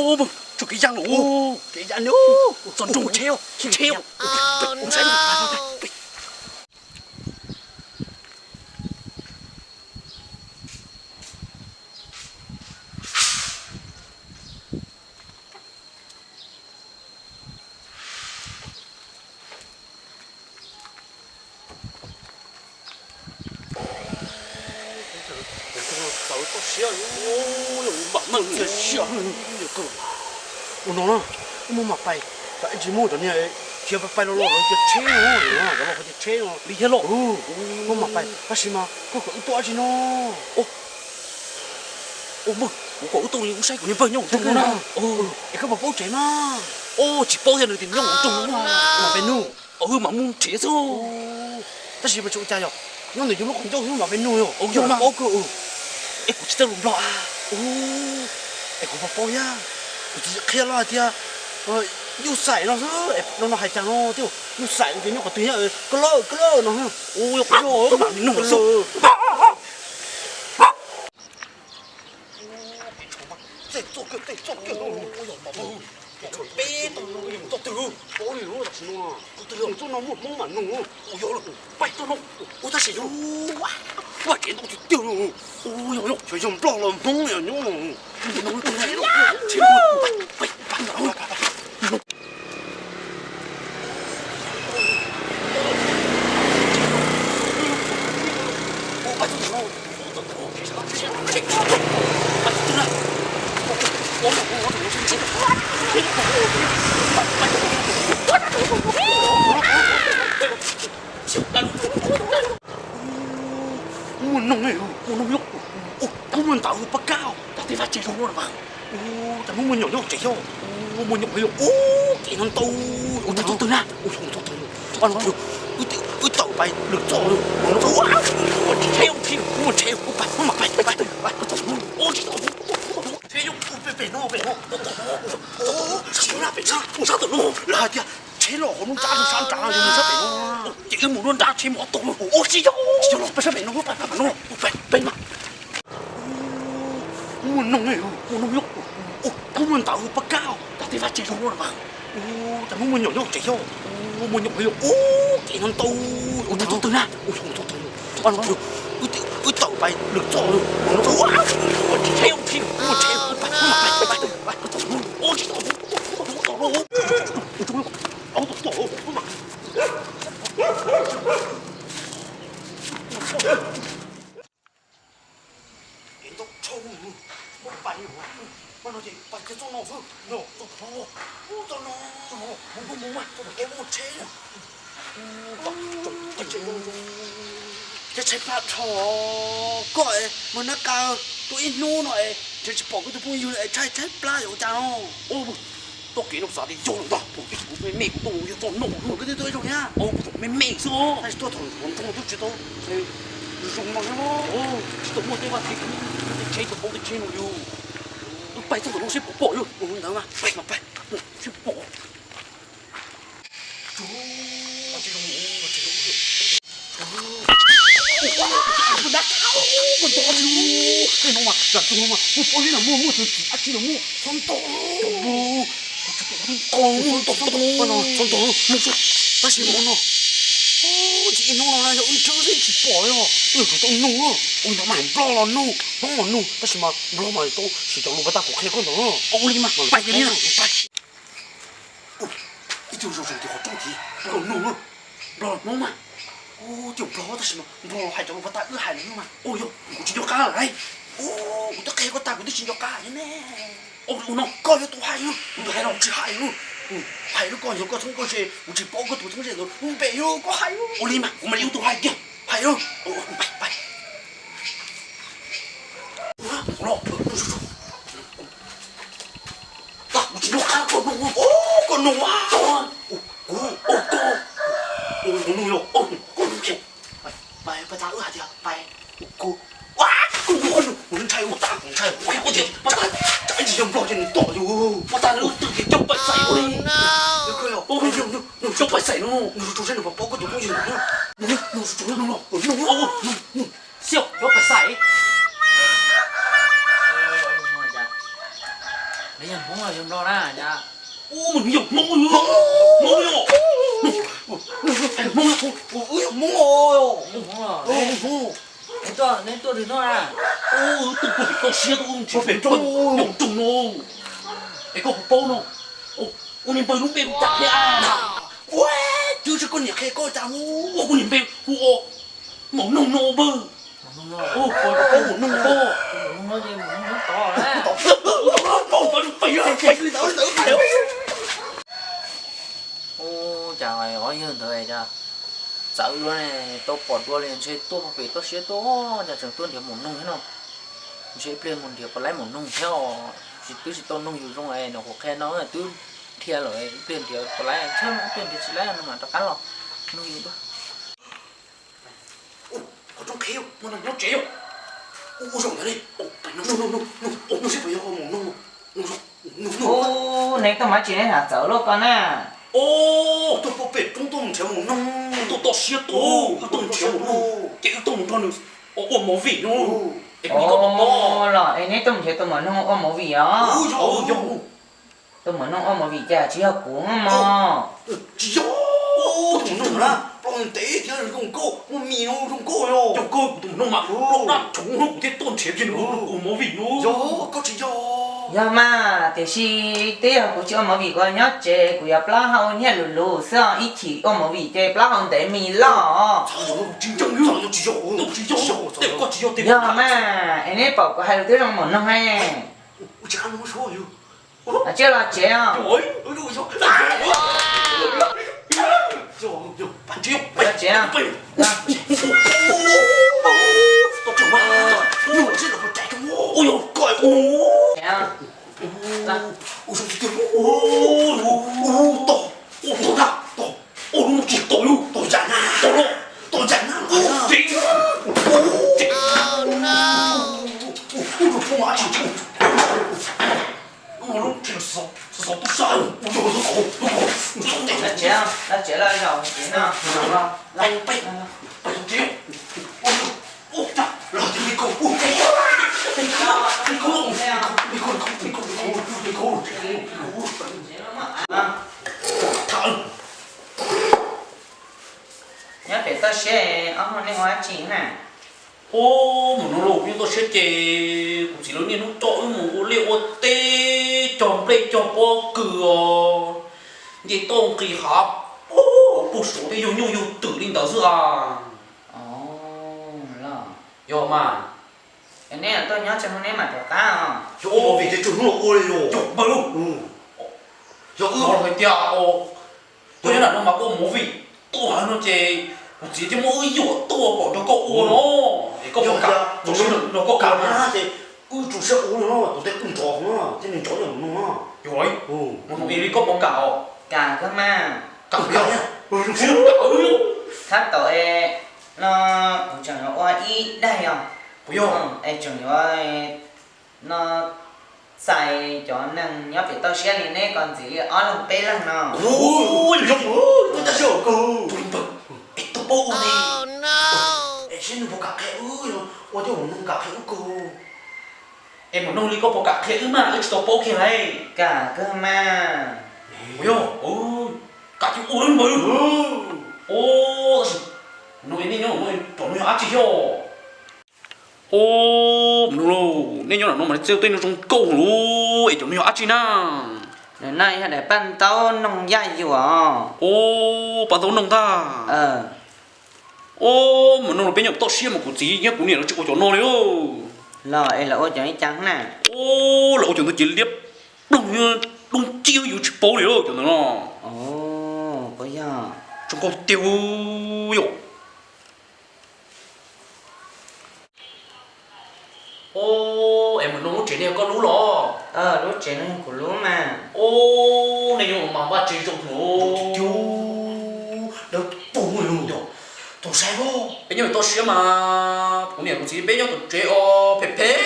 ô bừng cho cái giang lũ cái giang lũ dọn trùng treo ông sai rồi nó mua mặc bay tại chỉ mua tận này kia bay nó cái chế nó cái bao cái chế nó đi hết lộ mua mặc bay cái gì mà có to gì nó ô bừng có tôi cũng sai của những vợ nhau trong cái nào cái bao chế mà chỉ bao giờ được tiền nhau trong mà bên nu mà muốn chế thôi cái gì mà chỗ cha rồi nó để chúng nó không cho mà bên nu rồi nhưng mà cơ em cũng chỉ tao lùm lọ em cũng bao ya kia lo thì yêu sải nó nó hay chăng nó tiêu yêu sải cái nó có tí ở cơ lơ nó ôi ôi mà nó sụp这做个别动了，做对了，我有了是喏，对了，做那猛蛮弄哦，我有了，拜托弄，我在写哟，我给弄就丢了，哦哟哟，就用不了猛呀喏，弄对了，切了，拜，我弄哎，我弄哟，我们打不高，打地方接受我了嘛，咱们有这哟，我们有没有？给人刀，我打对啦，我用刀，我刀ไปหรือจ่อ我刀啊，我切我摆，我马摆，我切用别弄，行了，别上，我上头弄，来的。切了，我们炸就上炸，就能上北弄。这个木论炸切毛懂了，我知道。行了，不上北弄，我摆弄，摆嘛。我弄哎，我弄哟，我们打不高，打地方接受我了嘛。咱们有这哟，我们有没有？给人刀，我打对啦，我用刀，我刀ไปหรือจ่อ我刀啊，我切，我摆，我知道，我嘛。人都臭我摆我那些摆个做老师，做头，做我嘛，做我切了，这把错个มันนักการตัวอินนู่นหน่อยจะบอกก็จะพูดอยู่เลยใช่ปลาอยู่จ้า多给弄啥的有了，我没美动物就做弄，我跟这对种呀，没美说，但是多头我都知道，用嘛咯，知道我对话这个包的钱了哟，摆这种东西不保哟，我能吗？摆，去保。不拿我多了，这弄嘛，这弄嘛，我保你了，我是啊，这种我从多。但是我喏，这弄了那就真是去bỏ哟，都弄了，我他妈不了弄，但是嘛，不了嘛都是叫路不大过开个弄，你嘛，摆你了，一就是说的好着急，不弄了，不弄嘛，就不但是嘛，不还叫路不大，还弄嘛，哟，我就要干来，我都开个大，我都先要干呢。我弄高要多还有，我还让只还有，还有高有高通过去，我只包个土通这个，我没有个还有，我立马我们有多还有，还有，拜，我弄，我只弄啊，我弄啊，我弄哟，我弄去，拜打二下的，拜，哇，我能拆我打，我天，这用不着你打哟，我打了自己脚白晒我嘞，有可有，用脚白晒咯，你说主持人包个都不行了，弄是主任弄，笑脚白晒。你人講啊，要 Mông nhổ. Mông ơi. Nên tôi thì nó à. Tôi xia tôi chỉ phải trông nhổ trùng nó. Cái có bao nó. Nhìn bơi lúc bên chặt thế à. Ôi, chưa cho con nhạc hay coi chào. Con nhìn bên mỏng nông nô bơ. Coi có một nông bơ. Nó gì mà nó to đấy. Ô chào mày hỏi hơn thời cha. Sợ luôn này, tôi bỏ đua liền chơi tôi phải tôi sẽ tôi nhà trường tôi thì một nông thế nào. Sẽ lên một điều có lấy một nông theo chỉ tôi chỉ tôi nôngอยู่ตรงnày nó có khe nó là tôi theo rồi tiền thì có lấy chứ tiền thì chỉ lấy nó mà tao cắn lọ nôngอยู่đó. Có trong khéo, Nó chéo. rộng thế đi. Nó sẽ phải một nông. Ô này tao mới chỉ nên hả sợ luôn con à. Tôi có biệt chúng tôi một một nông. Tôi xia tôi chéo một nông. Cái tôi một con mỏ vị nó. Ô là anh ấy tôi thấy tôi muốn nông ôm một vị đó. Tôi muốn nông ôm một vị cha chỉ học cuốn mà. Chỉ tôi nông ra. Bọn tế thì nó không cô, một mì nó không cô rồi. Cho cô tụi nó mà lúc đó chúng nó cái tôn chế trên nó mỏ vị nó. Có chỉ do. Giờ mà thì si tế học của chị ôm một vị coi nhớ chế của nhập lá hậu nhé lù sao ít chỉ ôm một vị chế lá hậu để mì lọ. Chính trọng như nó chỉ do. Để có chỉ do tiền. Giờ mà anh ấy bảo có hai đứa trong một nông hay. Chỉ ăn nó số rồi. À chưa là chế à. Ôi, Bạn chiêu. Là chế à. Tôi chẳng mà. Nó sẽ là một chạy trong mô. Ôi dồi, coi. Chế à. Ôi dồi, kìa. To ra. Nó chỉ to luôn. To chẳng à. To chẳng à. Chị. Không má chỉ. Nó chỉ là sợ tôi sai. Ôi dồi, nó khổ. Là chế à. Là chế là giàu chế nào. Bay. Chiêu. Ôi trời. Là thì đi cùng. Nhớ để tôi sẽ ông này hóa chỉ nè. Mà nó lộn nhưng tôi sẽ chè cũng chỉ lớn như nó trội một liệu tê tròn play cho có cửa vậy tôm kỳ hộp bút số thì nhiều tự định đó giữa Là. yo mà Cái này là tôi nhớ cho hôm nay mà được cá. Chỗ mà vì thế chúng nó ôi rồi. chụp bao Rồi nó phải tiệt tôi là nó mà có mố vị tôi hỏi nó chè chỉ cho mỗi dụ tôi bỏ cho cậu nó để có một cả nó có cả mà thì chủ sẽ uống nó tôi thấy cũng tròn nó thế nên chỗ này nó rồi một thằng đi có bóng cào Cả cơ mà. cào nhá Thắt tội nó cũng chẳng nó qua ít đây không? bây giờ Em chẳng nó xài cho năng nhớ phải tao xe liền đấy còn gì ở lòng tê lần nào. ôi người ta sợ cơ tôi bố này xin được cả cái ơi ôi chứ không cả cái cơ em muốn nông lý có bộ cả thế mà ít tôi bố kia này Cả cơ mà. bây giờ cả chú uống mới ô nói nên nhớ nói chuẩn nó ác chỉ cho nên nhớ là nó mà chơi tên nó trong câu luôn ấy chuẩn nó ác chỉ na Nên này hay để ban tao nông dạy gì à? bà tao nông ta mà nông là bên nhập tao xia mà cũng gì nhá cũng nhiều nó chịu cho nó đấy Là em là ô chẳng trắng nè. là ô chuẩn nó chỉ liếp đúng chiêu yêu chụp bố đấy chuẩn nó Bây giờ chúng có tiêu yo em muốn nông chuyện này có lú lò lúc trẻ nó của lúa mà. này nhưng mà ba chỉ trong nó chú đâu bùng luôn rồi tôi sai vô bây giờ tôi xía mà cũng nhiều cũng chỉ bây giờ tôi chơi phê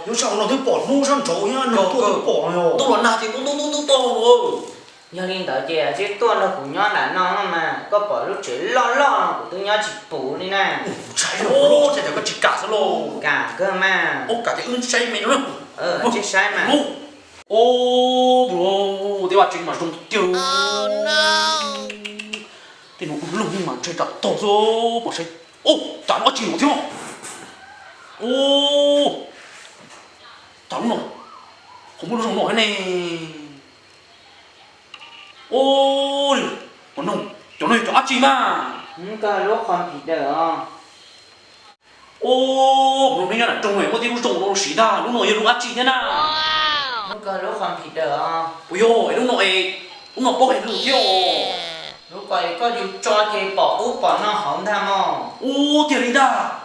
nếu sao nó thấy bỏ nô sang chỗ nhá nó tôi bỏ rồi tôi lần nào thì cũng tôi Nhớ liên tới chè chứ tôi nó cũng nhớ đã nó mà có bỏ lúc trẻ lo của tôi nhớ chỉ phủ đi nè. sai chạy có chỉ cả sao lô Cả cơ mà. cả cái ưng say mày nữa Chết sai mà. ô bro để bà chính mà dùng tiêu thì nó cũng lung mà chơi đặt to rồi bỏ xe ô chả nó chịu thiếu ô chả nó không có dùng nổi này ô còn nông chỗ này cho chị mà cái lúc còn bị đỡ ô lúc này là trong này có tiếng dùng nó xí đa lúc này lúc chị thế nào cái lúc còn bị đỡ ôi ôi lúc nó bốc hết luôn thiếu lúc có dù cho cái bỏ úp bỏ nó hỏng tham không ô tiền đi đa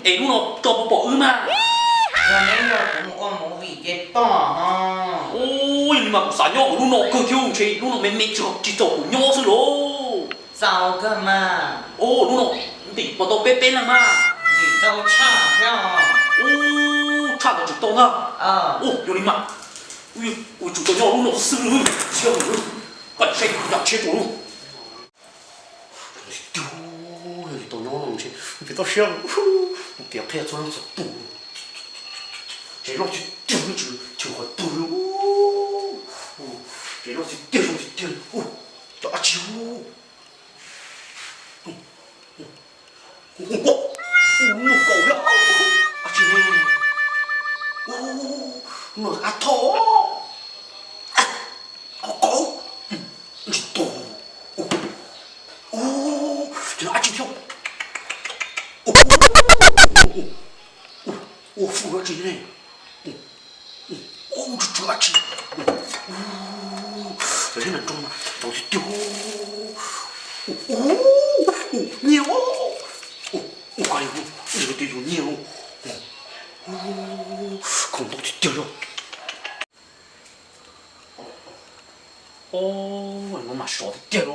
ấy lúc nó cho bỏ ư mà rồi nếu rồi cũng có một vị cái bỏ ha ôi nhưng mà sáng nhau của lúc nó cơ thiếu chị lúc nó mềm chỉ tổ của nhau thôi đó sao cơ mà ô lúc nó thì bỏ tao bé là mà gì đâu chả theo ô cha tao chụp tao ha ô yo đi mà ui chụp tao nhau lúc nó sư luôn siêu luôn còn xe đặt chết luôn 여기 또 넣어놓은 지 이게 또 시험 내 옆에 저러면서 뚜 제로지 뚜르지 저거 뚜르 제로지 뚜르지 뚜르 저 아치우 nó cổ đó 아치 nó 아토 cổ 또 저 아치 형 오, 부러지네. 오, 저 아치. 오, 얘는 좀 어디 뛰어. 오, nhiều. 오, 아이고, 이거 되게 nhiều. 오, không 어디 뛰어. 오, 이거 맛이 어디 뛰어.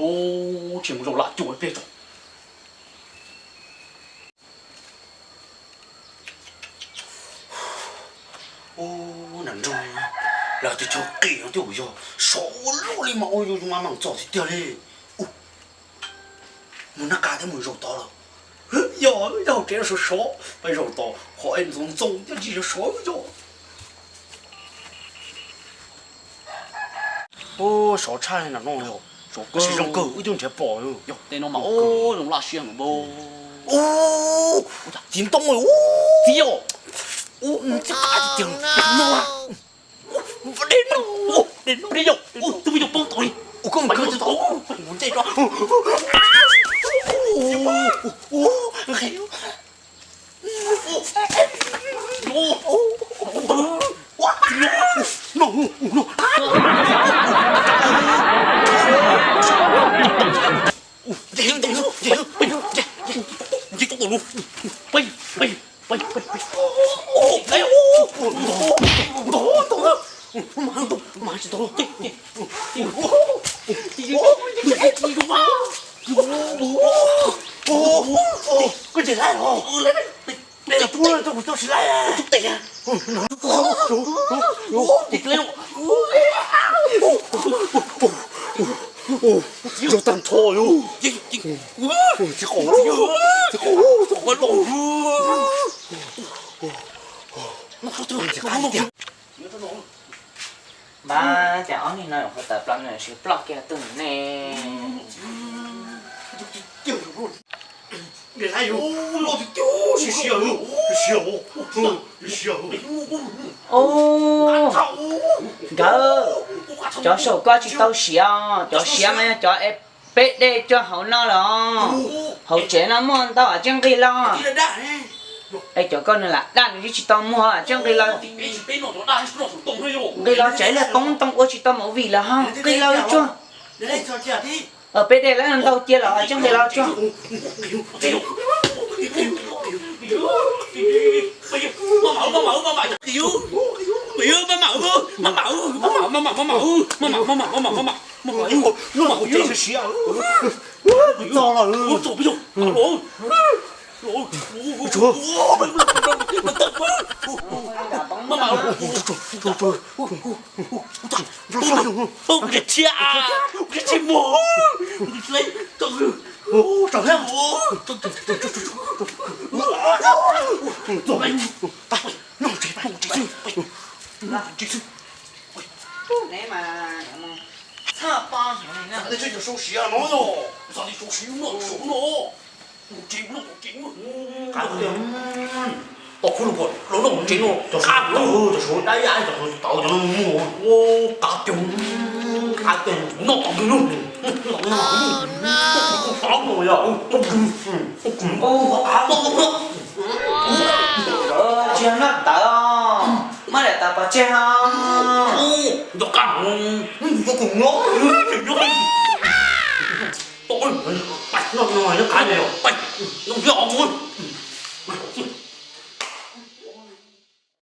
지금 좀 라디오에 빼줘. ô nằm rồi là tôi cho kỹ nó tiêu rồi số lũ đi mà ôi chúng mà mảng trò thì tiêu đi muốn nát cá thế mùi rau to rồi giờ chế là số bây rau to họ em dùng dùng cho chỉ là số rồi ô số chai là nó rồi số cái gì trong cử chứ chế bỏ rồi đây nó mà ô nó là xiên bô ô chín tông rồi ô tiêu ô chỉ ba tiếng nó à đến nó đi rồi tôi bây giờ bông tôi ô không phải tôi muốn chạy cho cái gì lại rồi đây là thua tôi sẽ lại chút tiền à thịt lên cho tàn thôi chứ khổ nó lộn nó không được thì không được ba cháu thì nói phải tập lắm này sẽ block kia từng nè để lại rồi nó thì tiêu xìu ô đỡ cho sổ có chỉ tao xìu cho xìu mà cho em bé đây cho hậu nó lo hậu chế nó mua tao ở trong kia lo ấy cho con là đan thì chỉ tao mua ở trong kia lo kia lo chế là tông của chỉ tao mẫu vì là ha kia lo cho ở bên đây là tao chia là ở trong kia lo cho nha để chơi cho số xí à nó rồi sao đi số xíu nó chịu nó cái gì tao không được nó nó chịu nó cho cá số cho số đáy ai cho tao cho nó mua ô cá chùng cá tiền nó tao luôn pháo rồi à ô chưa nắp tao mà để tao bắt chơi ha nó cá vô cùng nó tôi bạch nó nói nó cái này bạch nó nhỏ luôn